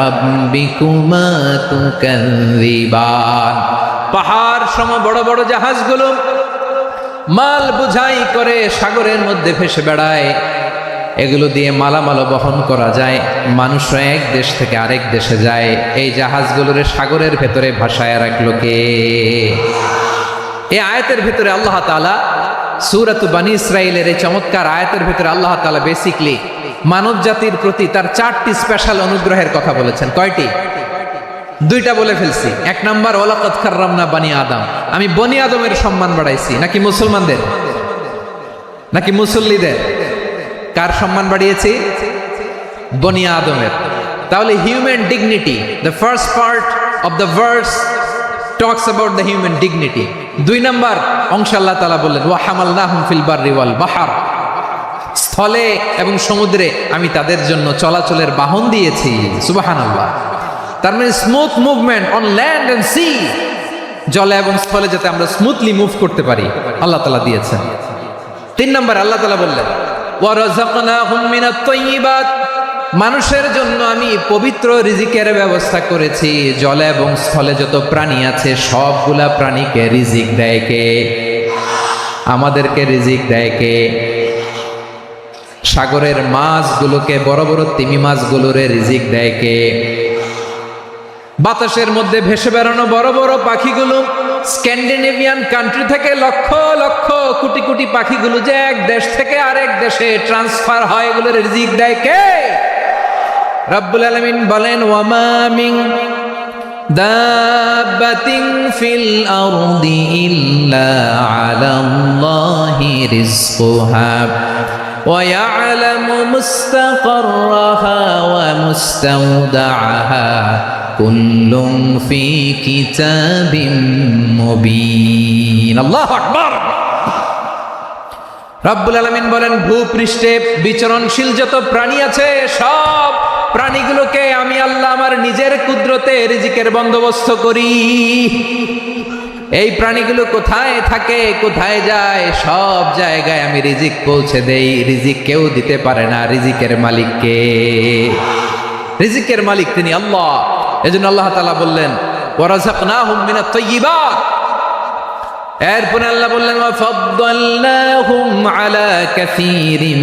রাব্বিকুমা তুকাযিবান। পাহাড় সম বড় বড় জাহাজগুলো মাল বোঝাই করে সাগরের মধ্যে ভেসে বেড়ায়। এগুলো দিয়ে মালামাল বহন করা যায়, মানুষরা এক দেশ থেকে আরেক দেশে যায়। এই জাহাজগুলোর সাগরের ভেতরে ভাসায় রাখলো কে? এই আয়াতের ভিতরে আল্লাহ তাআলা সূরাত বনী ইসরাঈলের এই চমৎকার আয়াতের ভিতরে আল্লাহ তাআলা বেসিকলি মানব জাতির প্রতি তার 4টি স্পেশাল অনুগ্রহের কথা বলেছেন। কয়টি? 2টা বলে ফেলছি। 1 নাম্বার, ওয়ালাকাদ কাররামনা বনী আদম, আমি বনী আদমের সম্মান বাড়াইছি। নাকি মুসলমানদের? নাকি মুসল্লিদের? কার সম্মান বাড়িয়েছি? বনী আদমের। তাহলে human dignity, the first part of the verse talks about the human dignity. 2 number অংশ আল্লাহ তাআলা বললেন ওয়া হামালনাহুম ফিল বাররি ওয়াল বাহর, স্থলে এবং সমুদ্রে আমি তাদের জন্য চলাচলের বাহন দিয়েছি। সুবহানাল্লাহ। তার মানে smooth movement on land and sea, জলে এবং স্থলে যাতে আমরা স্মুথলি মুভ করতে পারি আল্লাহ তাআলা দিয়েছেন। 3 নম্বর আল্লাহ তাআলা বললেন ওয়া রাযাকনাহুম মিনাত তাইয়্যিবাত, মানুষের জন্য আমি পবিত্র রিজিকের ব্যবস্থা করেছি। জলে এবং স্থলে যত প্রাণী আছে সবগুলা প্রাণীকে রিজিক দেয় কে? আমাদেরকে রিজিক দেয় কে? সাগরের মাছগুলোকে, বড় বড় তিমি মাছগুলোরে রিজিক দেয় কে? বাতাসের মধ্যে ভেসে বেড়ানো বড় বড় পাখিগুলো, স্ক্যান্ডিনেভিয়ান কান্ট্রি থেকে লক্ষ লক্ষ কোটি কোটি পাখিগুলো যে এক দেশ থেকে আরেক দেশে ট্রান্সফার হয়, এগুলোর রিজিক দেয় কে? রব্বুল আলামিন বলেন ওয়ামা মিন দাব্বাতিন ফিল আরদি ইল্লা আলাল্লাহি রিজকুহা ওয়া ইয়ালামু মুস্তাকাররাহা ওয়া মুস্তাওদাআহা কুল্লুম ফি কিতাবিম মুবিন। আল্লাহু আকবার। রব্বুল আলামিন বলেন ভূপৃষ্ঠে বিচরণশীল যত প্রাণী আছে সব প্রাণীগুলোকে আমি আল্লাহ আমার নিজের কুদরতে রিজিকের বন্দোবস্ত করি। এই প্রাণীগুলো কোথায় থাকে, কোথায় যায়, সব জায়গায় আমি রিজিক পৌঁছে দেই। রিজিক কেউ দিতে পারে না, রিজিকের মালিক কে? রিজিকের মালিক তিনি আল্লাহ। এজন্য আল্লাহ তাআলা বললেন ওয়া রাযাকনাহুম মিনাত তাইয়্যিবাত। এরপরে আল্লাহ বললেন ওয়া ফাদ্দালনাহুম আলা কাসীরিম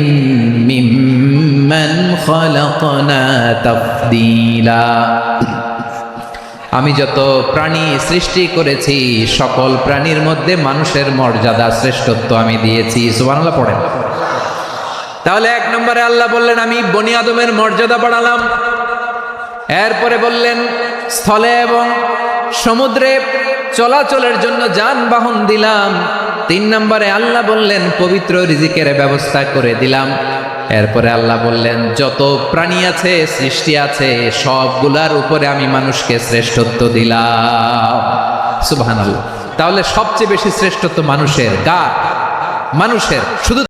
মিম্মান খালাকনা তাফদীলা। আমি যত প্রাণী সৃষ্টি করেছি সকল প্রাণীর মধ্যে মানুষের মর্যাদা, শ্রেষ্ঠত্ব আমি দিয়েছি। সুবহানাল্লাহ পড়েন। তাহলে 1 নম্বরে আল্লাহ বললেন আমি বনি আদমের মর্যাদা বাড়ালাম। এরপরে বললেন স্থলে এবং সমুদ্রে চলাচলের জন্য যানবাহন দিলাম। 3 নম্বরে আল্লাহ বললেন পবিত্র রিজিকের ব্যবস্থা করে দিলাম। এরপরে আল্লাহ বললেন যত প্রাণী আছে, সৃষ্টি আছে, সবগুলার উপরে আমি মানুষকে শ্রেষ্ঠত্ব দিলাম। সুবহানাল্লাহ। তাহলে সবচেয়ে বেশি শ্রেষ্ঠত্ব মানুষের। কার? মানুষের। শুধু